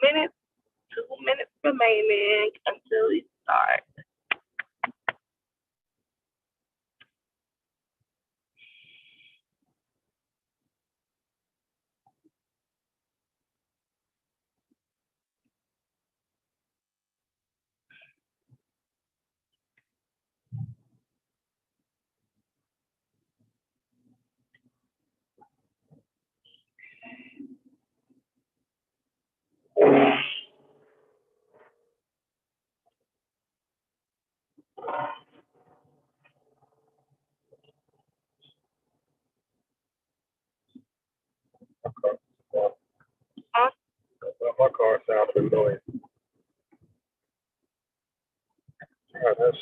minutes. 2 minutes remaining until we start. Huh? My car sounded annoying. That's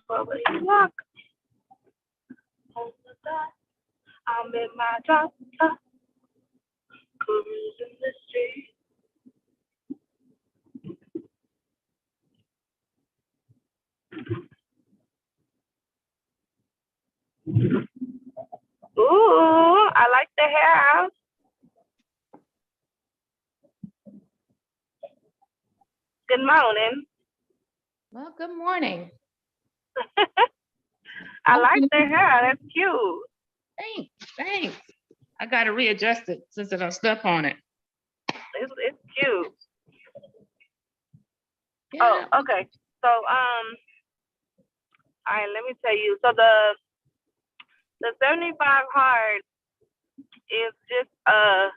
Well, o'clock on the dot. I'm in my drop top, cruising the street. Ooh, I like the hair. Good morning. Well, good morning. I like the hair. That's cute. Thanks. I got to readjust it since I don't step on it. It's cute. Yeah. Oh, okay. So, all right, let me tell you. So the 75 hard is just a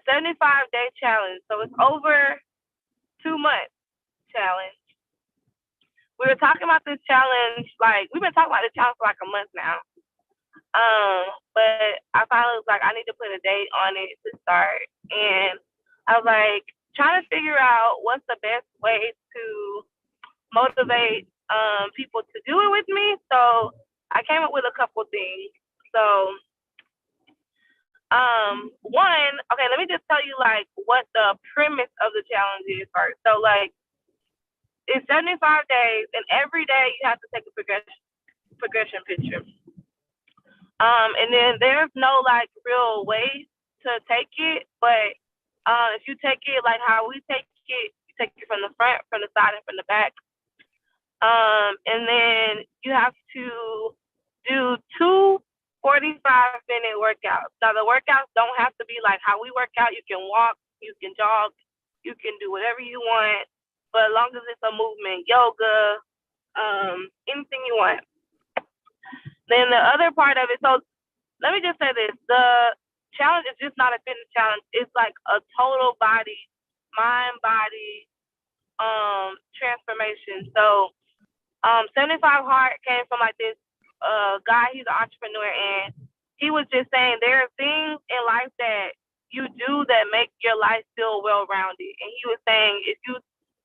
75-day challenge. So it's over 2 months challenge. We were talking about this challenge, we've been talking about this challenge for like a month now. But I finally was like, I need to put a date on it to start. And I was like, trying to figure out what's the best way to motivate people to do it with me. So I came up with a couple things. So one, okay, let me just tell you like what the premise of the challenge is first. So like it's 75 days, and every day you have to take a progression picture. And then there's no like real way to take it, but if you take it like how we take it, you take it from the front, from the side, and from the back. And then you have to do 2 45-minute workouts. Now the workouts don't have to be like how we work out. You can walk, you can jog, you can do whatever you want, but as long as it's a movement, yoga, anything you want. Then the other part of it, so let me just say this, the challenge is just not a fitness challenge. It's like a total body, mind, body, transformation. So 75 Hard came from like this guy, he's an entrepreneur, and he was just saying there are things in life that you do that make your life feel well-rounded. And he was saying if you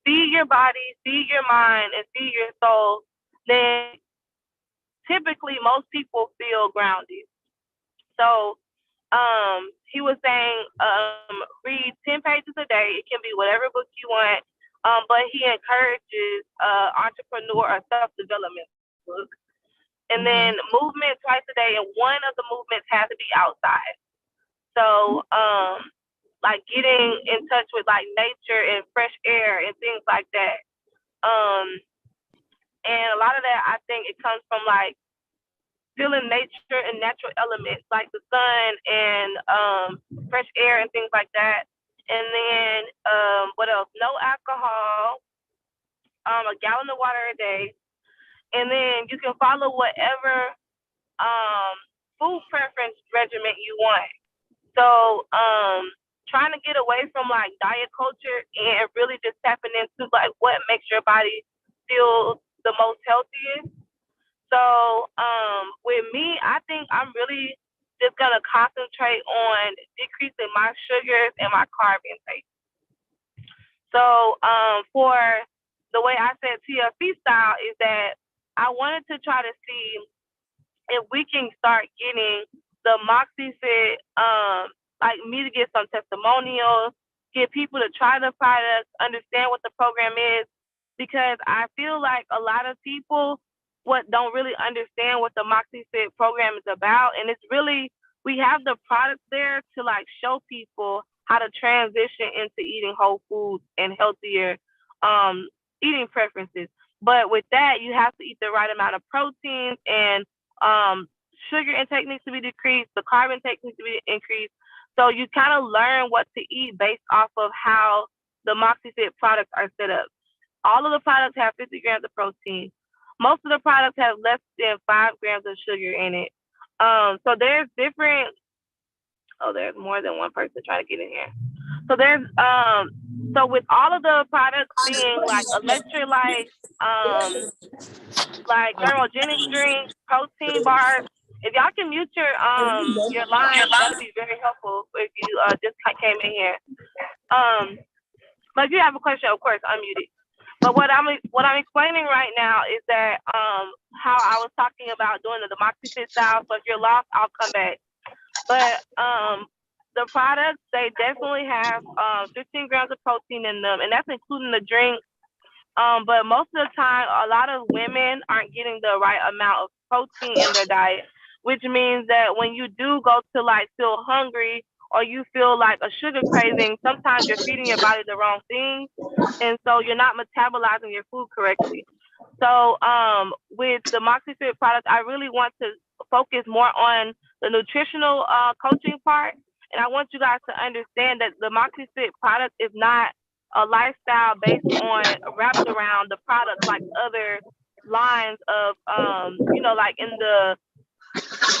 feed your body, feed your mind, and feed your soul, then typically most people feel grounded. So he was saying read 10 pages a day. It can be whatever book you want, but he encourages entrepreneur or self-development book. And then movement twice a day, and one of the movements has to be outside. So like getting in touch with like nature and fresh air and things like that. And a lot of that, I think it comes from like feeling nature and natural elements like the sun and fresh air and things like that. And then what else? No alcohol, a gallon of water a day. And then you can follow whatever food preference regimen you want. So trying to get away from like diet culture and really just tapping into like what makes your body feel the most healthiest. So with me, I think I'm really just gonna concentrate on decreasing my sugars and my carb intake. So for the way I said TFE style is that I wanted to try to see if we can start getting the MoxyFit like me to get some testimonials, get people to try the products, understand what the program is, because I feel like a lot of people what don't really understand what the MoxieFit program is about, and it's really we have the products there to like show people how to transition into eating whole foods and healthier eating preferences. But with that, you have to eat the right amount of proteins and sugar intake needs to be decreased, the carb intake needs to be increased. So you kind of learn what to eat based off of how the MoxieFit products are set up. All of the products have 50 grams of protein. Most of the products have less than 5 grams of sugar in it. So there's different. Oh, there's more than one person trying to get in here. So there's so with all of the products being like electrolytes, like thermogenic drinks, protein bars. If y'all can mute your line, that'll be very helpful if you just came in here. But if you have a question, of course, unmute it. But what I'm explaining right now is that how I was talking about doing the MoxieFit style. So if you're lost, I'll come back. But the products, they definitely have 15 grams of protein in them, and that's including the drink. But most of the time, a lot of women aren't getting the right amount of protein in their diet, which means that when you do go to like feel hungry or you feel like a sugar craving, sometimes you're feeding your body the wrong thing, and so you're not metabolizing your food correctly. So with the MoxieFit product, I really want to focus more on the nutritional coaching part, and I want you guys to understand that the MoxieFit product is not a lifestyle based on wrapped around the product like other lines of like in the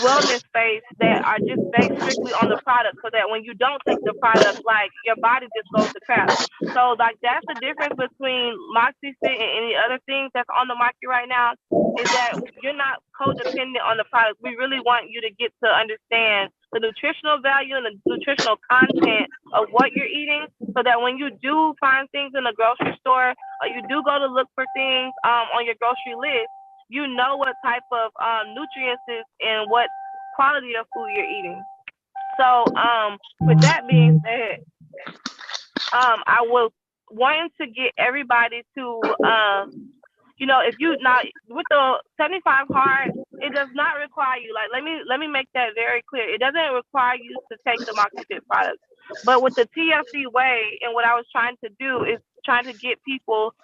wellness space that are just based strictly on the product, so that when you don't take the product, like your body just goes to crap. So like that's the difference between MoxieFit and any other things that's on the market right now, is that you're not codependent on the product. We really want you to get to understand the nutritional value and the nutritional content of what you're eating, so that when you do find things in the grocery store or you do go to look for things on your grocery list, you know what type of nutrients is and what quality of food you're eating. So with that being said, I was wanting to get everybody to if you not with the 75 hard, it does not require you. Like let me make that very clear. It doesn't require you to take the MoxieFit product. But with the TFE way, and what I was trying to do is trying to get people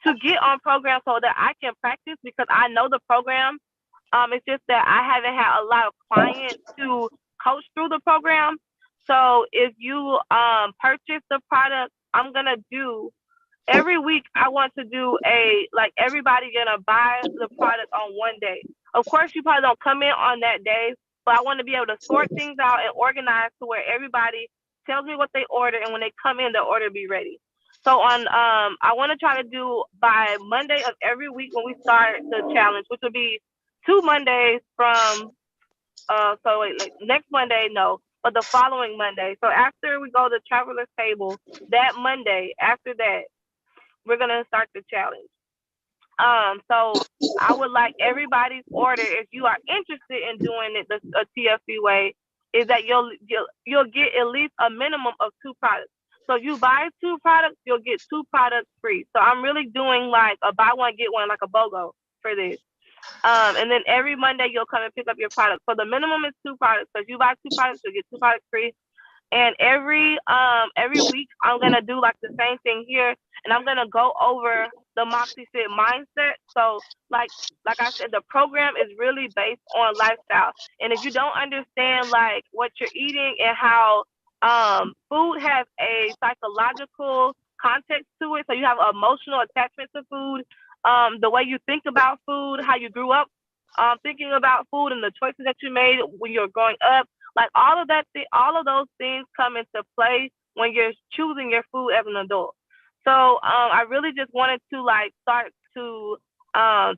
to get on program so that I can practice, because I know the program. It's just that I haven't had a lot of clients to coach through the program. So if you purchase the product, I'm gonna do every week. I want to do everybody gonna buy the product on one day. Of course, you probably don't come in on that day, but I want to be able to sort things out and organize to where everybody tells me what they order, and when they come in, the order be ready. So I want to try to do by Monday of every week when we start the challenge, which will be 2 Mondays from next Monday, no, but the following Monday. So after we go to Traveler's Table, that Monday, after that, we're gonna start the challenge. So I would like everybody's order, if you are interested in doing it the TFE way, is that you'll get at least a minimum of 2 products. So if you buy 2 products, you'll get 2 products free. So I'm really doing like a buy one get one, like a BOGO for this. And then every Monday you'll come and pick up your product. So the minimum is 2 products. So if you buy 2 products, you'll get 2 products free. And every week I'm gonna do like the same thing here, and I'm gonna go over the MoxieFit mindset. So like I said, the program is really based on lifestyle. And if you don't understand like what you're eating and how food has a psychological context to it, so you have emotional attachment to food, the way you think about food, how you grew up thinking about food, and the choices that you made when you were growing up. Like all of those things come into play when you're choosing your food as an adult. So I really just wanted to like start to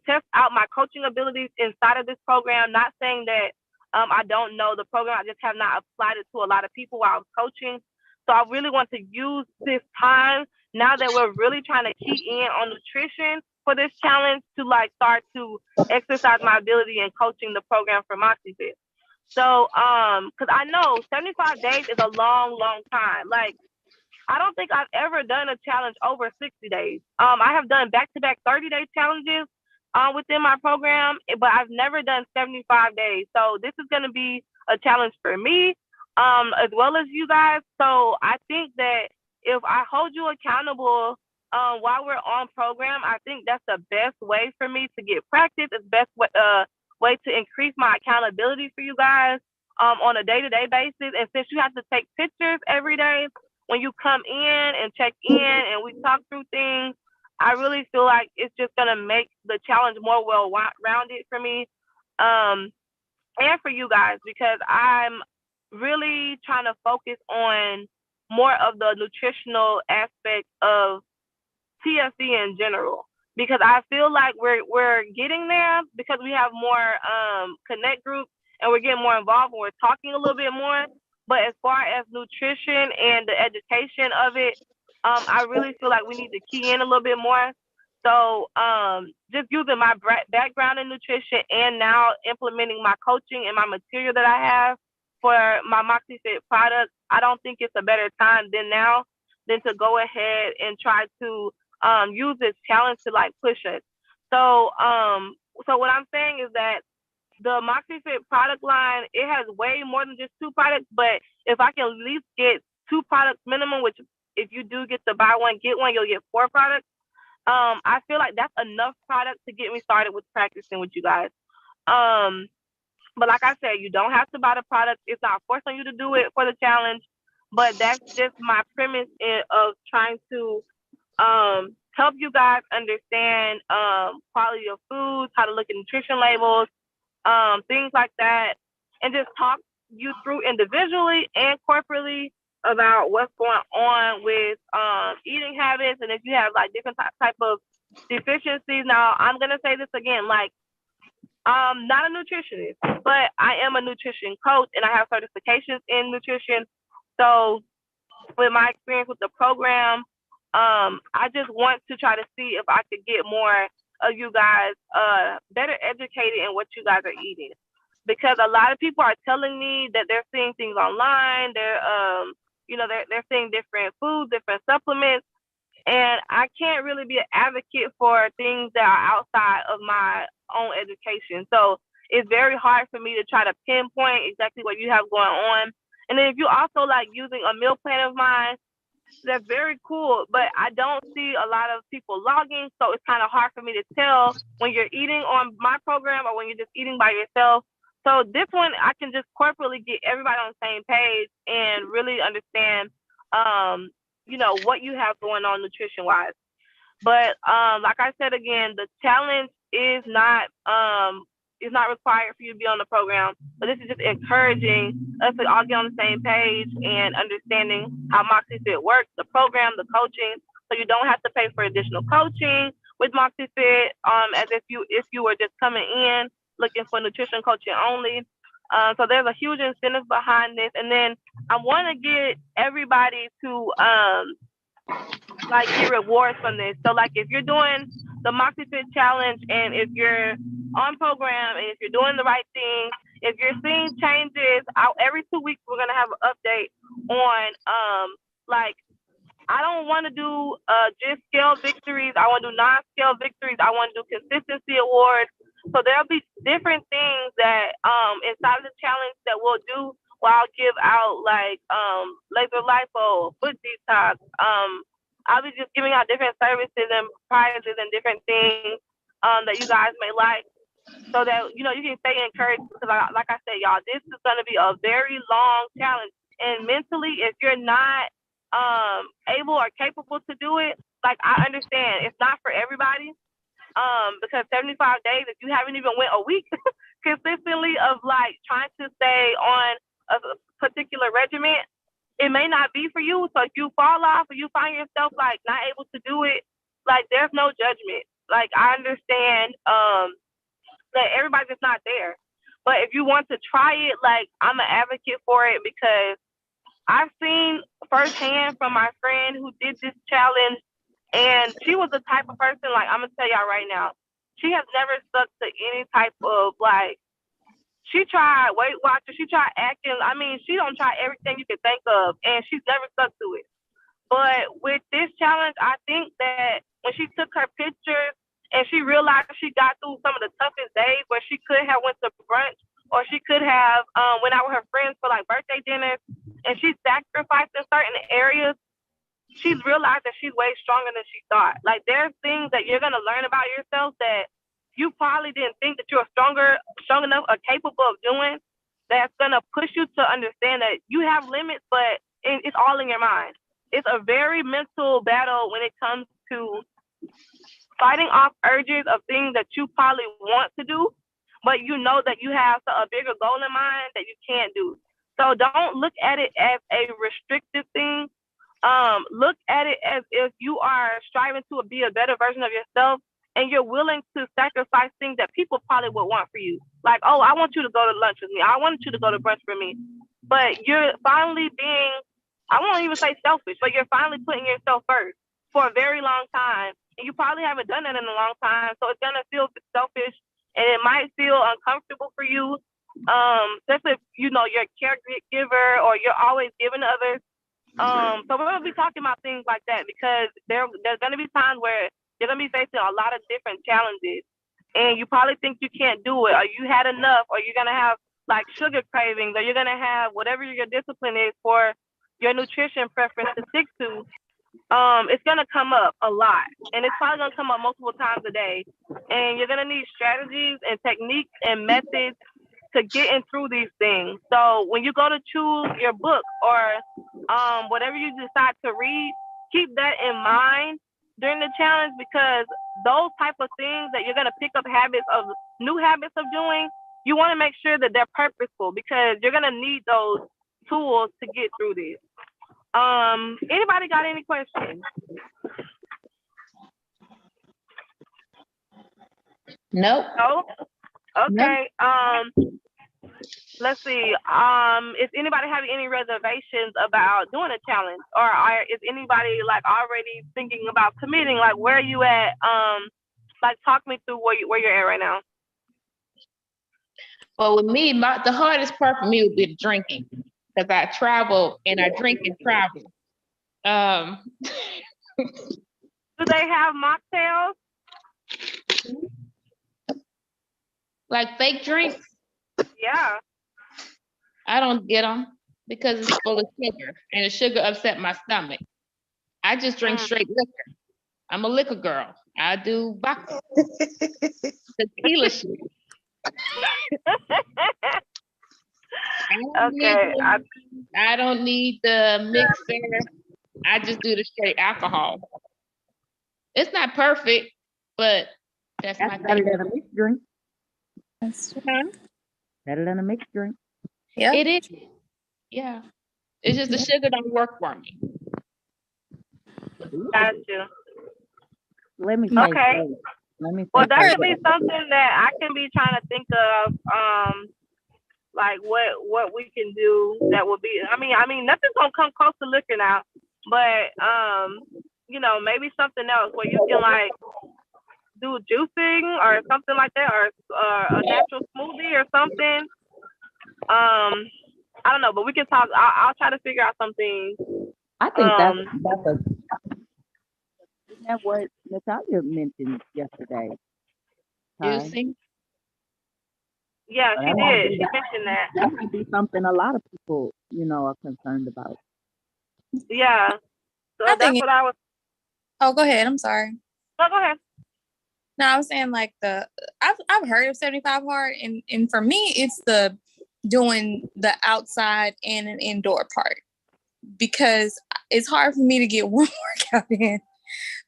test out my coaching abilities inside of this program. Not saying that I don't know the program, I just have not applied it to a lot of people while I was coaching. So I really want to use this time now that we're really trying to key in on nutrition for this challenge to like start to exercise my ability in coaching the program for MoxieFit. So, because I know 75 days is a long, long time. Like, I don't think I've ever done a challenge over 60 days. I have done back-to-back 30-day challenges within my program, but I've never done 75 days. So this is going to be a challenge for me, as well as you guys. So I think that if I hold you accountable while we're on program, I think that's the best way for me to get practice. It's the best way to increase my accountability for you guys on a day-to-day basis. And since you have to take pictures every day, when you come in and check in and we talk through things, I really feel like it's just gonna make the challenge more well-rounded for me, um, and for you guys, because I'm really trying to focus on more of the nutritional aspect of TFE in general, because I feel like we're getting there because we have more connect groups and we're getting more involved and we're talking a little bit more. But as far as nutrition and the education of it, I really feel like we need to key in a little bit more. So just using my background in nutrition and now implementing my coaching and my material that I have for my MoxieFit products, I don't think it's a better time than now than to go ahead and try to use this challenge to like push us. So so what I'm saying is that the MoxieFit product line, it has way more than just two products, but if I can at least get two products minimum, which if you do get the buy one, get one, you'll get four products. I feel like that's enough product to get me started with practicing with you guys. Um, but like I said, you don't have to buy the product. It's not forced on you to do it for the challenge. But that's just my premise of trying to help you guys understand quality of foods, how to look at nutrition labels, things like that, and just talk you through individually and corporately about what's going on with eating habits, and if you have like different type of deficiencies. Now, I'm gonna say this again, like I'm not a nutritionist, but I am a nutrition coach, and I have certifications in nutrition. So, with my experience with the program, I just want to try to see if I could get more of you guys better educated in what you guys are eating, because a lot of people are telling me that they're seeing things online. They're seeing different foods, different supplements, and I can't really be an advocate for things that are outside of my own education. So it's very hard for me to try to pinpoint exactly what you have going on. And then if you also like using a meal plan of mine, that's very cool, but I don't see a lot of people logging, so it's kind of hard for me to tell when you're eating on my program or when you're just eating by yourself. So this one, I can just corporately get everybody on the same page and really understand, what you have going on nutrition-wise. But like I said again, the challenge is not required for you to be on the program, but this is just encouraging us to all get on the same page and understanding how MoxieFit works, the program, the coaching, so you don't have to pay for additional coaching with MoxieFit, as if you were just coming in looking for nutrition coaching only. So there's a huge incentive behind this, and then I want to get everybody to like get rewards from this. So like if you're doing the MoxieFit challenge and if you're on program and if you're doing the right thing, if you're seeing changes, every 2 weeks we're gonna have an update on like I don't want to do just scale victories. I want to do non-scale victories. I want to do consistency awards. So there'll be different things that inside of the challenge that we'll do. Where I'll give out like laser lipo, foot detox. I'll be just giving out different services and prizes and different things that you guys may like, so that you can stay encouraged. Because like I said, y'all, this is gonna be a very long challenge, and mentally, if you're not able or capable to do it, like I understand it's not for everybody. Because 75 days, if you haven't even went a week consistently of like trying to stay on a particular regimen, it may not be for you. So if you fall off or you find yourself like not able to do it, like there's no judgment. Like I understand that everybody's just not there. But if you want to try it, like I'm an advocate for it, because I've seen firsthand from my friend who did this challenge, and she was the type of person, like I'm gonna tell y'all right now, she has never stuck to any type of like She tried Weight Watchers. She tried acting. I mean, she don't try everything you can think of, and she's never stuck to it. But with this challenge, I think that when she took her pictures and she realized she got through some of the toughest days where she could have went to brunch or she could have went out with her friends for like birthday dinners, and she sacrificed in certain areas, she's realized that she's way stronger than she thought. Like there's things that you're gonna learn about yourself that you probably didn't think that you're strong enough, or capable of doing. That's gonna push you to understand that you have limits, but it's all in your mind. It's a very mental battle when it comes to fighting off urges of things that you probably want to do, but you know that you have a bigger goal in mind that you can't do. So don't look at it as a restrictive thing. Look at it as if you are striving to be a better version of yourself, and you're willing to sacrifice things that people probably would want for you. Like, oh, I want you to go to lunch with me. I want you to go to brunch for me. But you're finally being, I won't even say selfish, but you're finally putting yourself first for a very long time. And you probably haven't done that in a long time. So it's going to feel selfish, and it might feel uncomfortable for you. Especially if, you're a caregiver or you're always giving to others. So we're going to be talking about things like that, because there's going to be times where you're going to be facing a lot of different challenges, and you probably think you can't do it, or you had enough, or you're going to have like sugar cravings, or you're going to have whatever your discipline is for your nutrition preference to stick to. It's going to come up a lot, and it's probably going to come up multiple times a day, and you're going to need strategies and techniques and methods to getting through these things. So when you go to choose your book or whatever you decide to read, keep that in mind during the challenge, because those type of things that you're going to pick up new habits of doing, you want to make sure that they're purposeful, because you're going to need those tools to get through this. Anybody got any questions? Nope. No? Okay. Let's see. Is anybody having any reservations about doing a challenge, or is anybody like already thinking about committing? Like, where are you at? Like, talk me through where you're at right now. Well, with me, the hardest part for me would be the drinking, because I travel and I drink and travel. Do they have mocktails? Like fake drinks? Yeah. I don't get them because it's full of sugar, and the sugar upset my stomach. I just drink straight liquor. I'm a liquor girl. I do vodka, tequila shit. I don't need the mixer. I just do the straight alcohol. It's not perfect, but that's my better thing. than a mixed drink. That's Better than a mixed drink. yeah. It is. Yeah. It's just the sugar don't work for me. Gotcha. Let me Okay. Let me Well, that could be something that I can be trying to think of. Like what we can do that would be. I mean, nothing's gonna come close to liquor now, but maybe something else where you can like do juicing or something like that, or a natural smoothie or something. I don't know, but we can talk. I'll try to figure out something. I think that's isn't that what Natalia mentioned yesterday? Juicing? Yeah, she did. She mentioned that. That might be something a lot of people, are concerned about. Yeah. So I that's think what I was. Oh, go ahead. I'm sorry. No, go ahead. No, I was saying like I've heard of 75 hard, and for me it's the doing the outside and an indoor part, because it's hard for me to get one workout in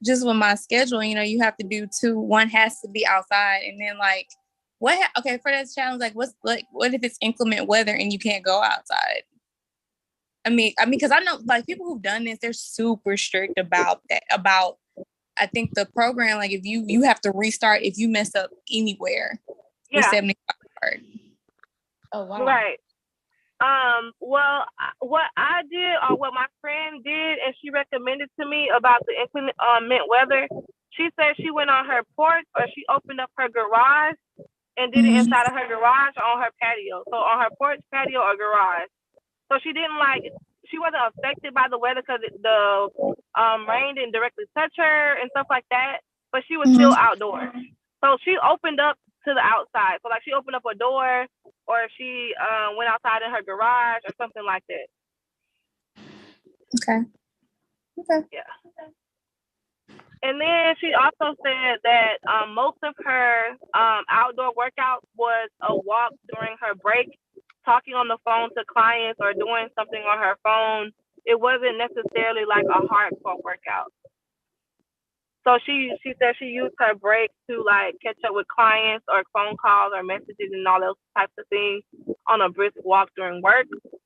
just with my schedule. You have to do two. One has to be outside, and then like okay, for this challenge, like what if it's inclement weather and you can't go outside? I mean, because I know like people who've done this, they're super strict about that. I think the program, like if you have to restart if you mess up anywhere with 75 hard. Oh wow. Right. Well, what I did, or what my friend did, and she recommended to me about the inclement weather, she said she went on her porch, or she opened up her garage, and did it inside of her garage or on her patio. So on her porch, patio, or garage. So she didn't she wasn't affected by the weather because the rain didn't directly touch her and stuff like that. But she was still outdoors. So she opened up to the outside. So like she opened up a door, or she went outside in her garage or something like that. Okay. Yeah. And then she also said that most of her outdoor workouts was a walk during her break, talking on the phone to clients or doing something on her phone. It wasn't necessarily like a hardcore workout. So she said she used her break to like catch up with clients or phone calls or messages and all those types of things on a brisk walk during work,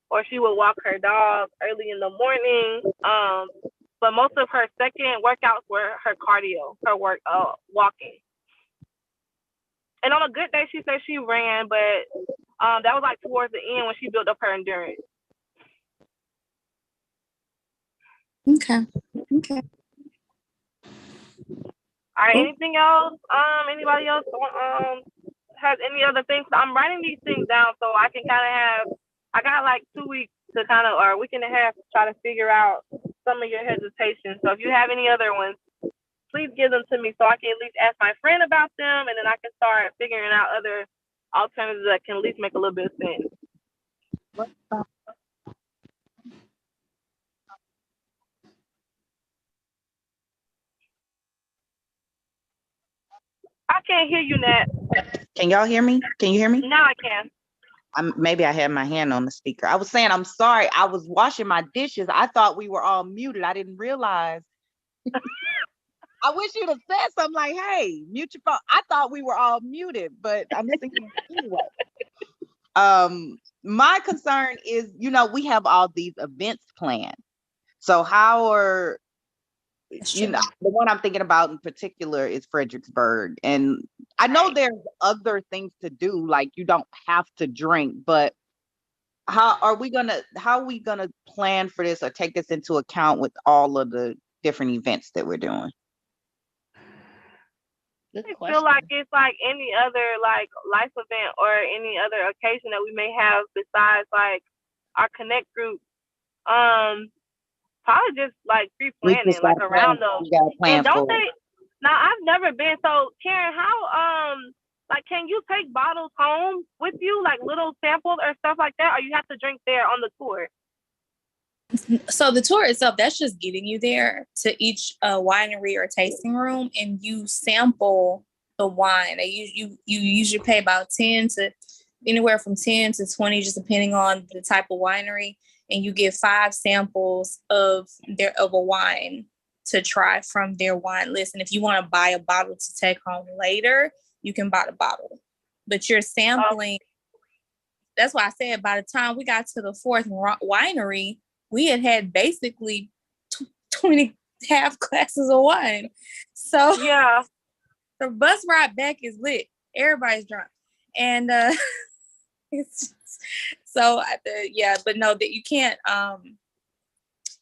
or she would walk her dog early in the morning. But most of her second workouts were her cardio, her walking. And on a good day, she said she ran, but that was like towards the end when she built up her endurance. Okay. All right. Anything else? Anybody else has any other things? I'm writing these things down so I can kind of have. I got like 2 weeks to kind of, or a week and a half to try to figure out some of your hesitations. So if you have any other ones, please give them to me so I can at least ask my friend about them, and then I can start figuring out other alternatives that can at least make a little bit of sense. I can't hear you, Nat. Can y'all hear me? Can you hear me? Now I can. Maybe I had my hand on the speaker. I was saying, I'm sorry. I was washing my dishes. I thought we were all muted. I didn't realize. I wish you'd have said something like, hey, mute your phone. I thought we were all muted, but I'm thinking anyway. My concern is, we have all these events planned. So how are, the one I'm thinking about in particular is Fredericksburg. And I know there's other things to do, like you don't have to drink, but how are we gonna plan for this or take this into account with all of the different events that we're doing? I feel like it's like any other like life event or any other occasion that we may have besides like our connect group. Probably just like pre-planning, like around those. And don't they? Now I've never been. So Karen, how like can you take bottles home with you, like little samples or stuff like that, or you have to drink there on the tour? So the tour itself, that's just getting you there to each winery or tasting room, and you sample the wine. You usually pay about anywhere from 10 to 20, just depending on the type of winery, and you get 5 samples of a wine to try from their wine list. And if you want to buy a bottle to take home later, you can buy the bottle. But you're sampling. That's why I said by the time we got to the 4th winery, we had basically 20 half glasses of wine. So yeah, the bus ride back is lit. Everybody's drunk. And it's so but no, that you can't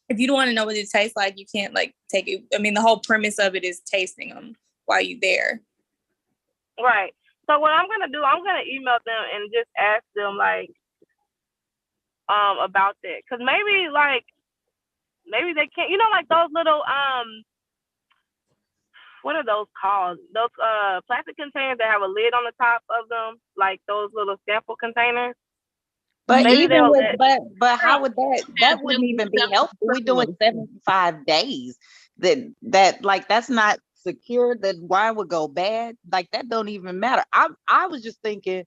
if you don't want to know what it tastes like, you can't like take it. I mean, the whole premise of it is tasting them while you're there. Right. So what I'm gonna do, I'm gonna email them and just ask them like about that, because maybe they can't, like those little what are those called, those plastic containers that have a lid on the top of them, like those little sample containers. But maybe even with but how would that wouldn't even be helpful? We're doing 75 days. That's not secure. That wine would go bad. Like that don't even matter. I was just thinking,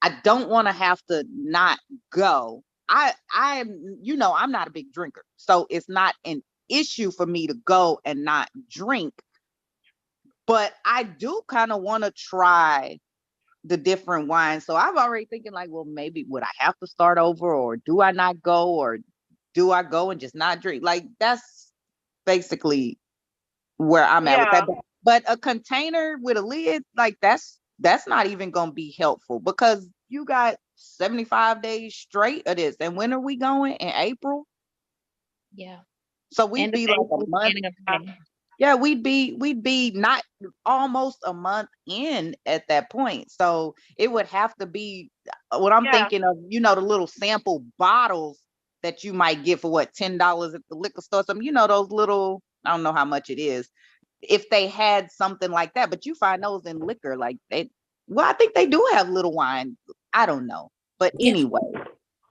I don't want to have to not go. I'm not a big drinker, so it's not an issue for me to go and not drink. But I do kind of want to try the different wines. So I'm already thinking like, well, maybe would I have to start over, or do I not go, or do I go and just not drink? Like that's basically where I'm at with that. But a container with a lid, like that's not even going to be helpful, because you got 75 days straight of this. And when are we going? In April? Yeah. So we'd be like a month. Yeah, we'd be not almost a month in at that point. So it would have to be what I'm Yeah. thinking of, the little sample bottles that you might get for what, $10 at the liquor store. Some, those little, I don't know how much it is. If they had something like that, but you find those in liquor, like I think they do have little wine. I don't know. But Yeah. anyway.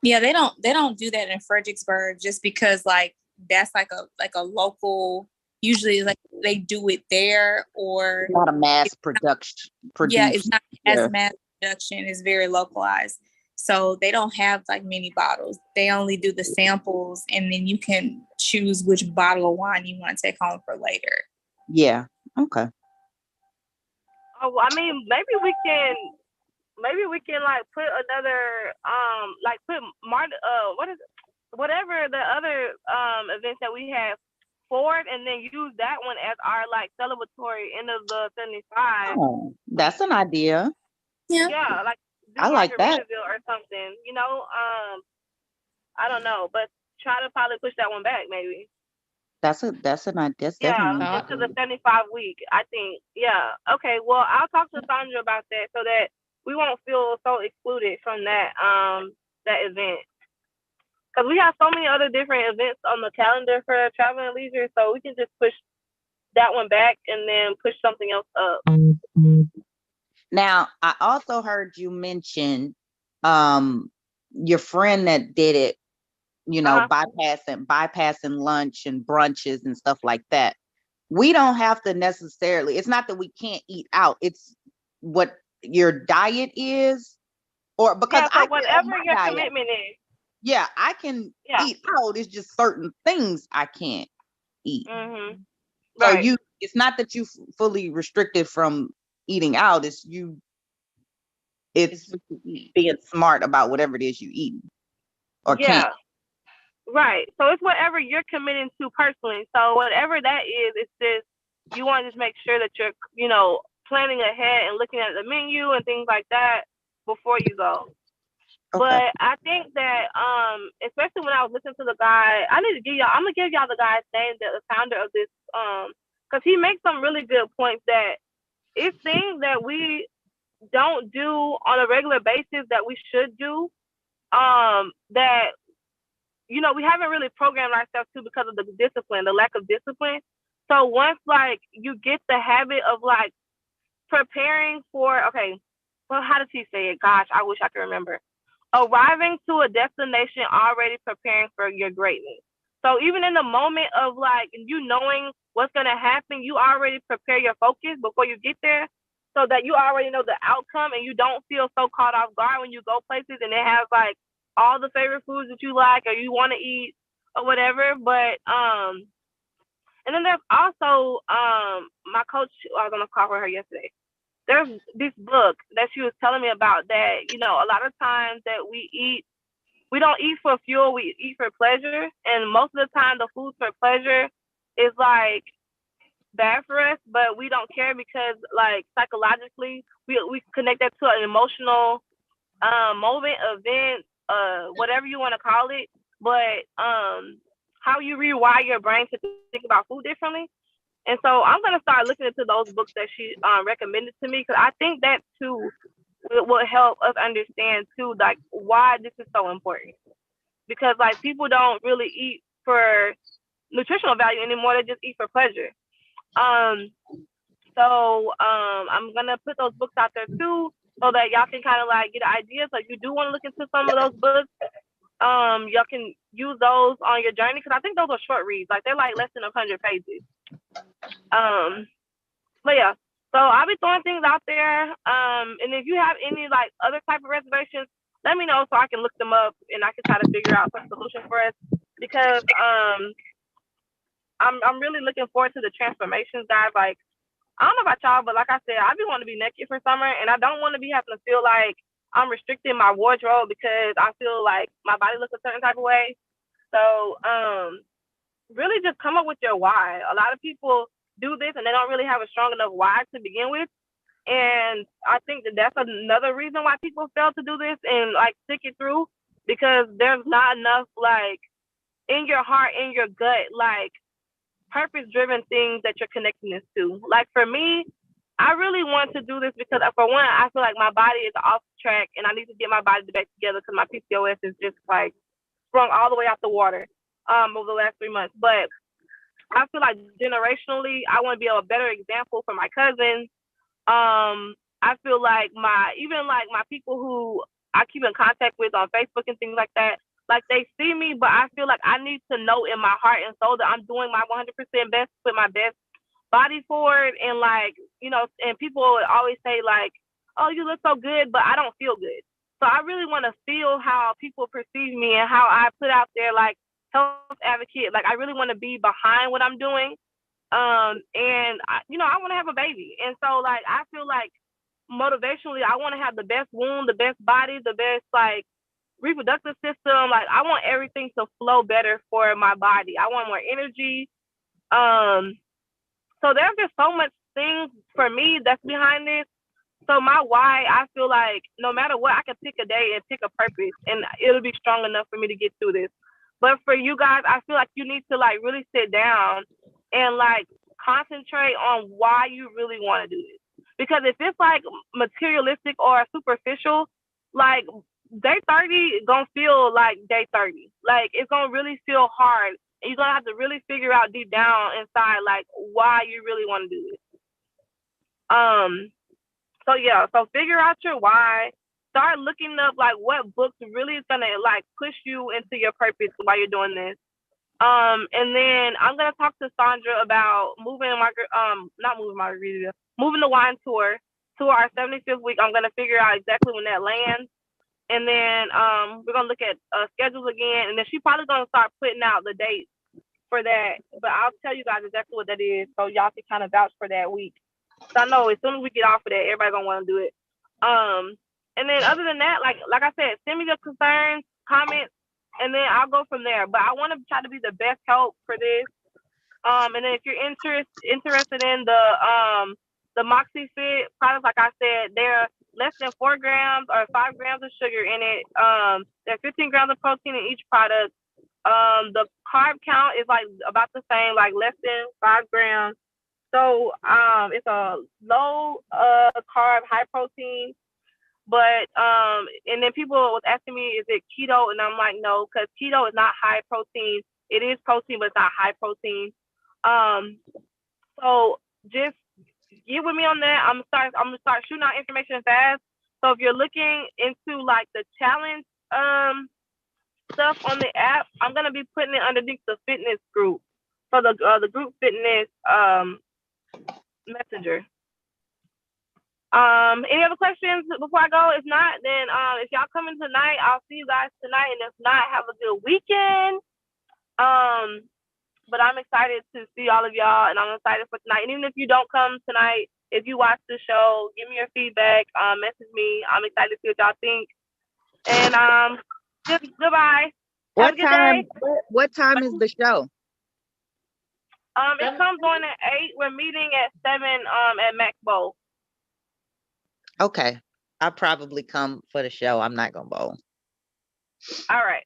Yeah, they don't do that in Fredericksburg just because like that's like a local, usually like they do it there, or Not a mass production. yeah, it's not as Yeah. mass production, it's very localized. So they don't have like many bottles. They only do the samples, and then you can choose which bottle of wine you want to take home for later. Yeah. Okay. Oh, well, I mean, maybe we can like put another like put what is it? Whatever the other events that we have forward, and then use that one as our like celebratory end of the 75. Oh, that's an idea. Yeah. Yeah, like do I like that. Margaritaville or something. I don't know, but try to probably push that one back maybe. That's an idea. That's Yeah, definitely. into the 75 week, I think. Yeah. Okay. Well, I'll talk to Sandra about that so that we won't feel so excluded from that event. Because we have so many other different events on the calendar for travel and leisure, so we can just push that one back and then push something else up. Now, I also heard you mention your friend that did it, bypassing lunch and brunches and stuff like that. We don't have to necessarily, it's not that we can't eat out, it's what your diet is, or because Yeah, so whatever your commitment is. Yeah, I can eat out. It's just certain things I can't eat. Mm-hmm. So Right. it's not that you fully restricted from eating out. It's being smart about whatever it is you eat or can't. Right. So it's whatever you're committing to personally. So whatever that is, it's just you want to just make sure that you're, planning ahead and looking at the menu and things like that before you go. Okay. But I think that especially when I was listening to the guy, I'm gonna give y'all the guy's name, the founder of this, because he makes some really good points that it's things that we don't do on a regular basis that we should do, that we haven't really programmed ourselves to because of the lack of discipline. So once like you get the habit of like preparing for, how does he say it? Gosh, I wish I could remember. Arriving to a destination already preparing for your greatness. So even in the moment of like you knowing what's gonna happen, you already prepare your focus before you get there, so that you already know the outcome and you don't feel so caught off guard when you go places and they have like all the favorite foods that you like or you want to eat or whatever. But and then there's also my coach. I was on a call with her yesterday. There's this book that she was telling me about that, a lot of times that we don't eat for fuel, we eat for pleasure. And most of the time the food for pleasure is like bad for us, but we don't care because like psychologically we connect that to an emotional moment, event, whatever you want to call it. But how you rewire your brain to think about food differently. And so I'm going to start looking into those books that she recommended to me, because I think that too will help us understand too, like why this is so important. Because like people don't really eat for nutritional value anymore; they just eat for pleasure. So I'm gonna put those books out there too, so that y'all can kind of like get an idea. So if you do want to look into some of those books, y'all can use those on your journey, because I think those are short reads. Like they're like less than 100 pages. But yeah, so I'll be throwing things out there. And if you have any like other type of reservations, let me know so I can look them up and I can try to figure out some solution for us. Because I'm really looking forward to the transformations, guys. Like I don't know about y'all, but like I said, I be wanting to be naked for summer, and I don't want to be having to feel like I'm restricting my wardrobe because I feel like my body looks a certain type of way. So really just come up with your why. A lot of people do this and they don't really have a strong enough why to begin with. And I think that that's another reason why people fail to do this and like stick it through, because there's not enough like in your heart, in your gut, like purpose-driven things that you're connecting this to. Like for me, I really want to do this because for one, I feel like my body is off track and I need to get my body back together because my PCOS is just like sprung all the way out the water over the last 3 months. But I feel like generationally, I want to be a better example for my cousins. I feel like my people who I keep in contact with on Facebook and things like that, like they see me, but I feel like I need to know in my heart and soul that I'm doing my 100% best, put my best body forward, and like, you know, and people always say like, oh, you look so good, but I don't feel good. So I really want to feel how people perceive me and how I put out there like health advocate. Like I really want to be behind what I'm doing. And I want to have a baby. And so like, I feel like motivationally, I want to have the best womb, the best body, the best like reproductive system. Like I want everything to flow better for my body. I want more energy. So there's just so much things for me that's behind this. So my why, I feel like no matter what, I can pick a day and pick a purpose and it'll be strong enough for me to get through this. But for you guys, I feel like you need to like really sit down and like concentrate on why you really want to do this. Because if it's like materialistic or superficial, like day 30 gonna feel like day 30. Like it's gonna really feel hard. And you're gonna have to really figure out deep down inside like why you really want to do this. So figure out your why. Start looking up like what books really is gonna like push you into your purpose while you're doing this. And then I'm gonna talk to Sandra about moving the wine tour to our 75th week. I'm gonna figure out exactly when that lands. And then we're gonna look at schedules again, and then she's probably gonna start putting out the dates for that. But I'll tell you guys exactly what that is, so y'all can kind of vouch for that week. So I know as soon as we get off of that, everybody gonna want to do it. And then other than that, like I said, send me your concerns, comments, and then I'll go from there. But I want to try to be the best help for this. And then if you're interested in the Moxie Fit products, like I said, they're less than 4 grams or 5 grams of sugar in it. There's 15 grams of protein in each product. The carb count is like about the same, like less than 5 grams. So it's a low carb, high protein. But and then people was asking me, is it keto? And I'm like, no, because keto is not high protein. It is protein, but it's not high protein. So just get with me on that. I'm gonna start shooting out information fast. So if you're looking into like the challenge stuff on the app, I'm gonna be putting it underneath the fitness group. So the group fitness messenger. Any other questions before I go? If not, then if y'all coming tonight, I'll see you guys tonight. And if not, have a good weekend. But I'm excited to see all of y'all, and I'm excited for tonight. And even if you don't come tonight, if you watch the show, give me your feedback. Message me. I'm excited to see what y'all think. And goodbye. What time? What time is the show? It comes on at 8. We're meeting at 7 at Max Bowl. Okay, I'll probably come for the show. I'm not gonna bowl. All right.